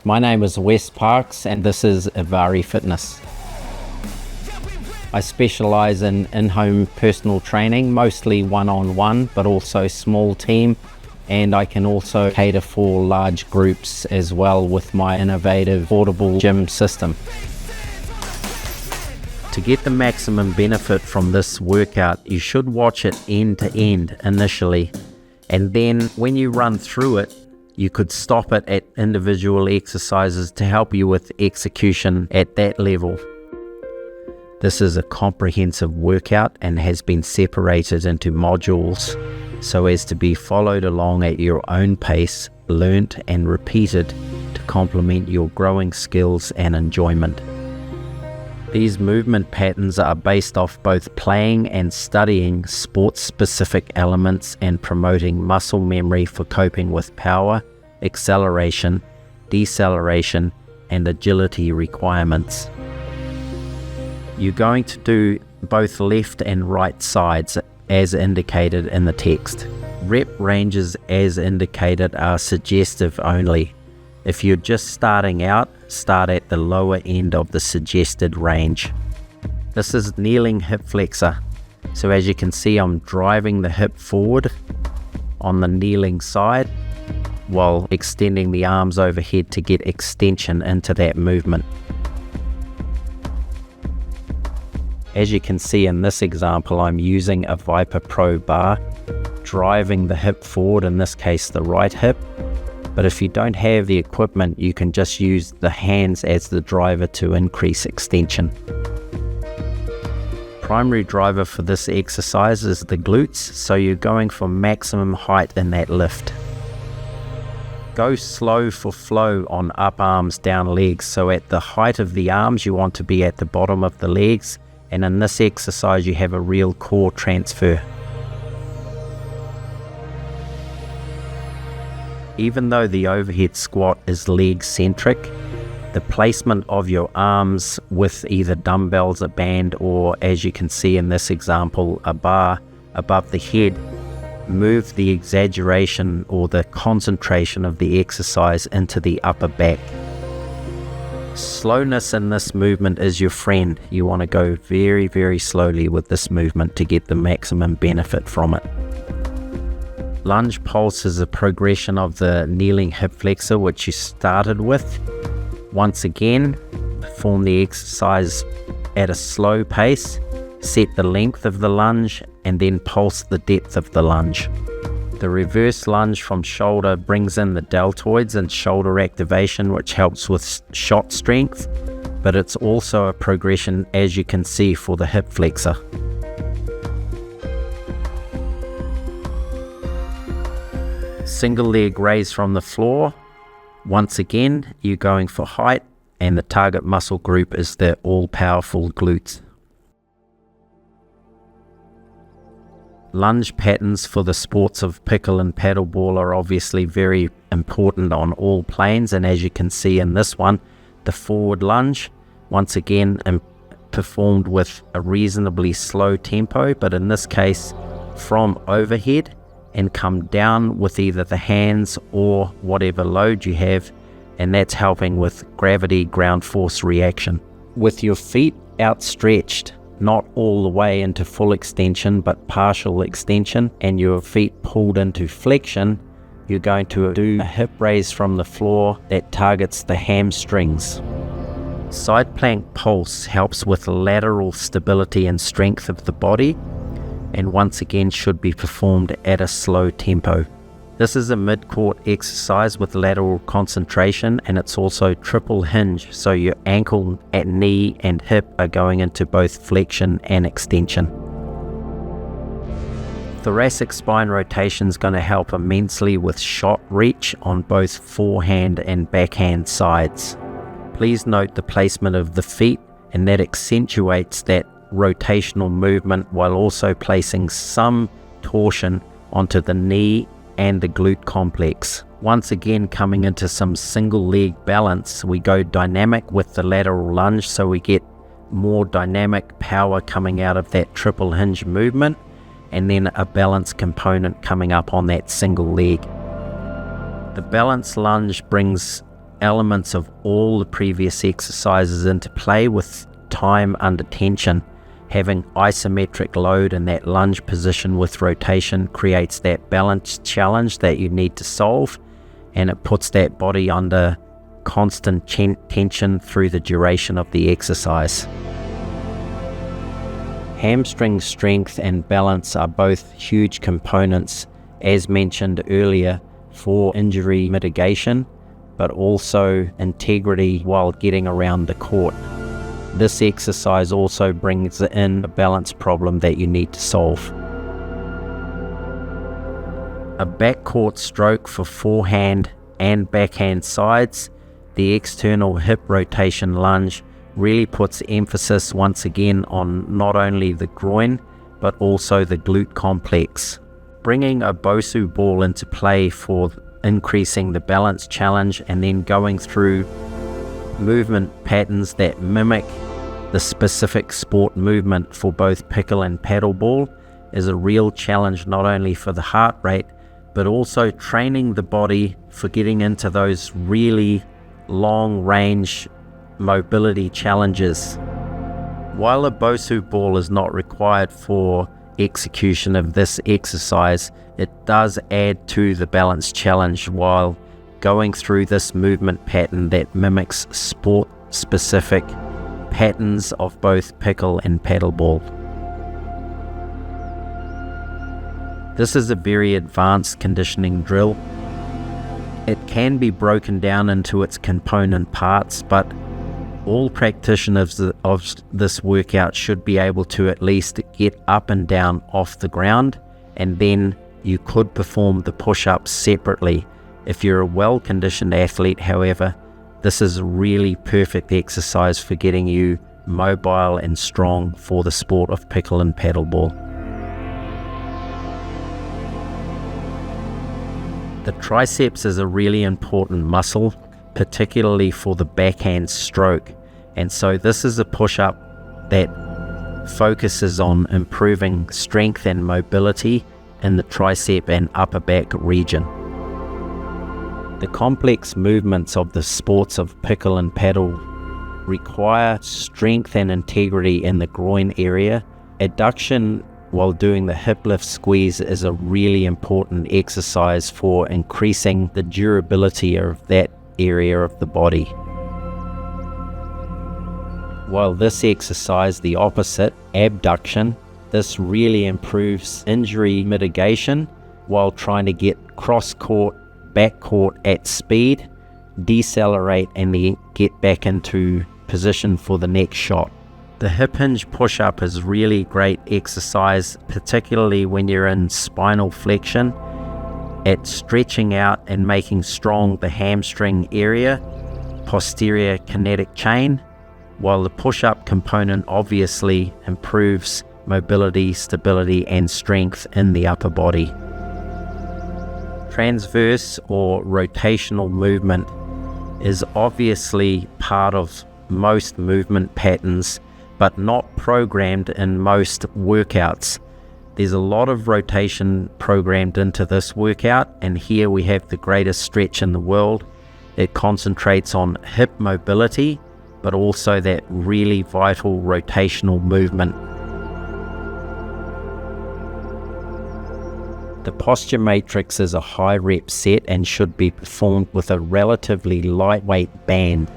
My name is Wes Parks and this is Ivari Fitness. I specialise in in-home personal training, mostly one-on-one, but also small team, and I can also cater for large groups as well with my innovative portable gym system. To get the maximum benefit from this workout, you should watch it end to end initially, and then when you run through it, you could stop it at individual exercises to help you with execution at that level. This is a comprehensive workout and has been separated into modules so as to be followed along at your own pace, learnt and repeated to complement your growing skills and enjoyment. These movement patterns are based off both playing and studying sports-specific elements and promoting muscle memory for coping with power, acceleration, deceleration, and agility requirements. You're going to do both left and right sides as indicated in the text. Rep ranges as indicated are suggestive only. If you're just starting out, start at the lower end of the suggested range. This is kneeling hip flexor. So as you can see, I'm driving the hip forward on the kneeling side while extending the arms overhead to get extension into that movement. As you can see in this example, I'm using a Viper Pro bar, driving the hip forward, in this case the right hip. But if you don't have the equipment, you can just use the hands as the driver to increase extension. Primary driver for this exercise is the glutes, so you're going for maximum height in that lift. Go slow for flow on up arms, down legs. So at the height of the arms, you want to be at the bottom of the legs, and in this exercise you have a real core transfer. Even though the overhead squat is leg centric, the placement of your arms with either dumbbells, a band, or as you can see in this example, a bar above the head, move the exaggeration or the concentration of the exercise into the upper back. Slowness in this movement is your friend. You want to go very, very slowly with this movement to get the maximum benefit from it. Lunge pulse is a progression of the kneeling hip flexor which you started with. Once again, perform the exercise at a slow pace, set the length of the lunge, and then pulse the depth of the lunge. The reverse lunge from shoulder brings in the deltoids and shoulder activation, which helps with shot strength, but it's also a progression, as you can see, for the hip flexor. Single leg raise from the floor. Once again, you're going for height, and the target muscle group is the all-powerful glutes. Lunge patterns for the sports of pickle and paddleball are obviously very important on all planes, and as you can see in this one, the forward lunge, once again performed with a reasonably slow tempo, but in this case from overhead, and come down with either the hands or whatever load you have, and that's helping with gravity ground force reaction. With your feet outstretched, not all the way into full extension but partial extension, and your feet pulled into flexion, you're going to do a hip raise from the floor that targets the hamstrings. Side plank pulse helps with lateral stability and strength of the body, and once again should be performed at a slow tempo. This is a mid-court exercise with lateral concentration, and it's also triple hinge, so your ankle, at knee and hip are going into both flexion and extension. Thoracic spine rotation is going to help immensely with shot reach on both forehand and backhand sides. Please note the placement of the feet, and that accentuates that rotational movement while also placing some torsion onto the knee and the glute complex. Once again, coming into some single leg balance, we go dynamic with the lateral lunge, so we get more dynamic power coming out of that triple hinge movement, and then a balance component coming up on that single leg. The balance lunge brings elements of all the previous exercises into play with time under tension. Having isometric load in that lunge position with rotation creates that balance challenge that you need to solve, and it puts that body under constant tension through the duration of the exercise. Hamstring strength and balance are both huge components, as mentioned earlier, for injury mitigation, but also integrity while getting around the court. This exercise also brings in a balance problem that you need to solve. A backcourt stroke for forehand and backhand sides, the external hip rotation lunge really puts emphasis once again on not only the groin, but also the glute complex. Bringing a Bosu ball into play for increasing the balance challenge and then going through movement patterns that mimic the specific sport movement for both pickle and paddleball is a real challenge, not only for the heart rate, but also training the body for getting into those really long range mobility challenges. While a Bosu ball is not required for execution of this exercise, it does add to the balance challenge while going through this movement pattern that mimics sport specific patterns of both pickle and paddleball. This is a very advanced conditioning drill. It can be broken down into its component parts, but all practitioners of this workout should be able to at least get up and down off the ground, and then you could perform the push-ups separately. If you're a well-conditioned athlete, however, this is a really perfect exercise for getting you mobile and strong for the sport of pickle and paddleball. The triceps is a really important muscle, particularly for the backhand stroke, and so this is a push-up that focuses on improving strength and mobility in the tricep and upper back region. The complex movements of the sports of pickle and paddle require strength and integrity in the groin area. Adduction while doing the hip lift squeeze is a really important exercise for increasing the durability of that area of the body. While this exercise, the opposite, abduction, this really improves injury mitigation while trying to get cross-court, back-court at speed, decelerate, and then get back into position for the next shot. The hip hinge push-up is really great exercise, particularly when you're in spinal flexion, at stretching out and making strong the hamstring area, posterior kinetic chain, while the push-up component obviously improves mobility, stability, and strength in the upper body. Transverse or rotational movement is obviously part of most movement patterns, but not programmed in most workouts. There's a lot of rotation programmed into this workout, and here we have the greatest stretch in the world. It concentrates on hip mobility, but also that really vital rotational movement. The posture matrix is a high rep set and should be performed with a relatively lightweight band.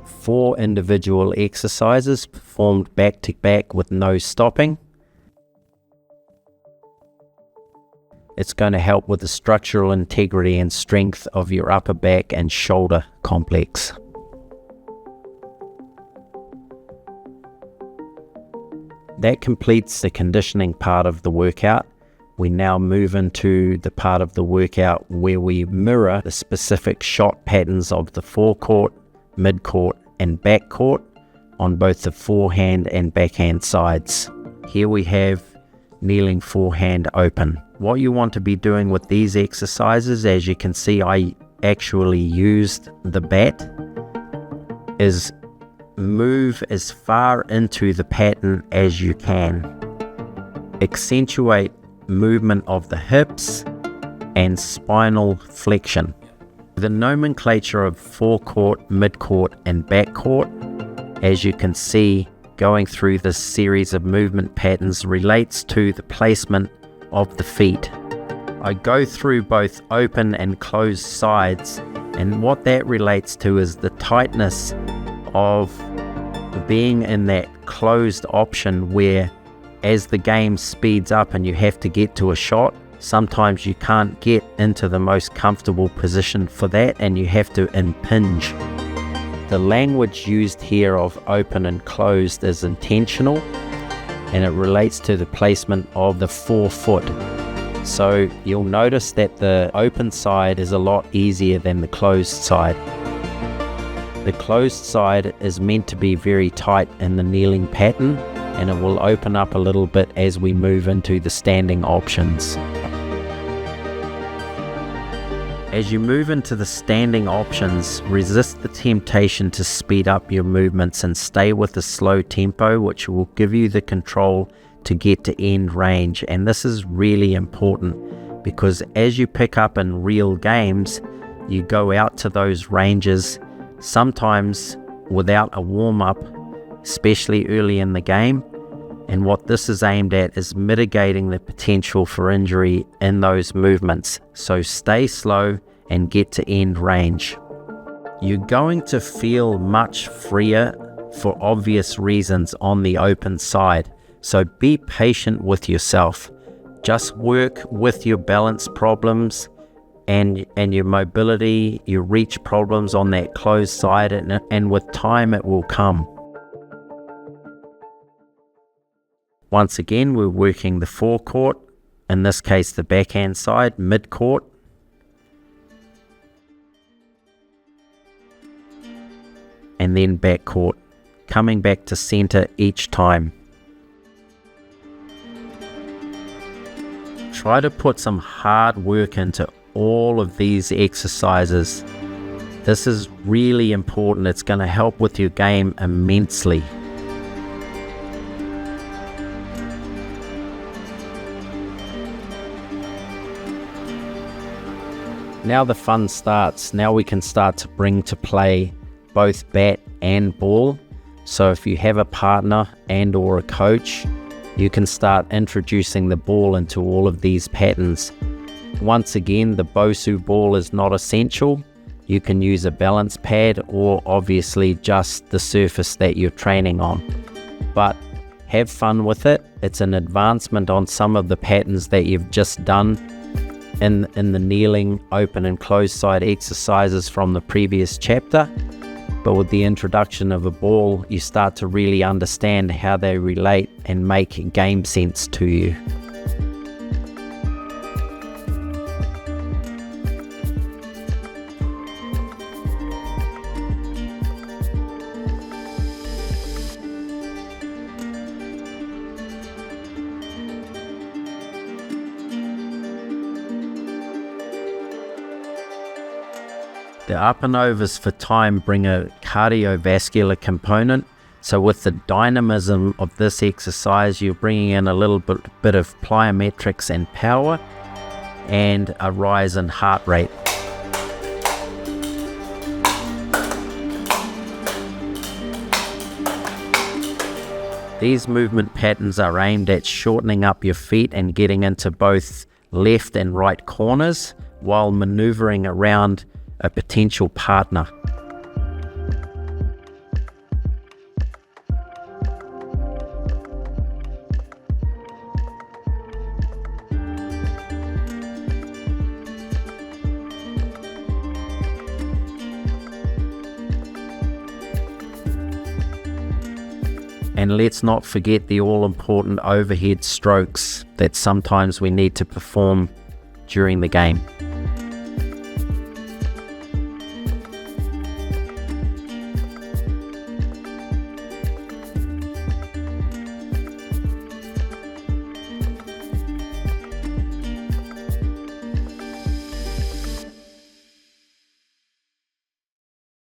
4 individual exercises performed back to back with no stopping. It's going to help with the structural integrity and strength of your upper back and shoulder complex. That completes the conditioning part of the workout. We now move into the part of the workout where we mirror the specific shot patterns of the forecourt, midcourt, and backcourt on both the forehand and backhand sides. Here we have kneeling forehand open. What you want to be doing with these exercises, as you can see I actually used the bat, is move as far into the pattern as you can. Accentuate movement of the hips and spinal flexion. The nomenclature of forecourt, midcourt, and backcourt, as you can see going through this series of movement patterns, relates to the placement of the feet. I go through both open and closed sides, and what that relates to is the tightness of being in that closed option, where as the game speeds up and you have to get to a shot, sometimes you can't get into the most comfortable position for that and you have to impinge. The language used here of open and closed is intentional, and it relates to the placement of the forefoot. So you'll notice that the open side is a lot easier than the closed side. The closed side is meant to be very tight in the kneeling pattern, and it will open up a little bit as we move into the standing options. As you move into the standing options, resist the temptation to speed up your movements and stay with a slow tempo, which will give you the control to get to end range. And this is really important, because as you pick up in real games, you go out to those ranges sometimes without a warm-up, especially early in the game. And what this is aimed at is mitigating the potential for injury in those movements. So stay slow and get to end range. You're going to feel much freer for obvious reasons on the open side. So be patient with yourself. Just work with your balance problems and your mobility, your reach problems on that closed side, and with time it will come. Once again, we're working the forecourt, in this case the backhand side, mid-court, and then backcourt, coming back to center each time. Try to put some hard work into all of these exercises. This is really important. It's going to help with your game immensely. Now the fun starts. Now we can start to bring to play both bat and ball. So if you have a partner and or a coach, you can start introducing the ball into all of these patterns. Once again, the Bosu ball is not essential. You can use a balance pad or obviously just the surface that you're training on. But have fun with it. It's an advancement on some of the patterns that you've just done in the kneeling, open and closed side exercises from the previous chapter. But with the introduction of a ball, you start to really understand how they relate and make game sense to you. The up and overs for time bring a cardiovascular component. So with the dynamism of this exercise, you're bringing in a little bit of plyometrics and power and a rise in heart rate. These movement patterns are aimed at shortening up your feet and getting into both left and right corners while maneuvering around a potential partner. And let's not forget the all-important overhead strokes that sometimes we need to perform during the game.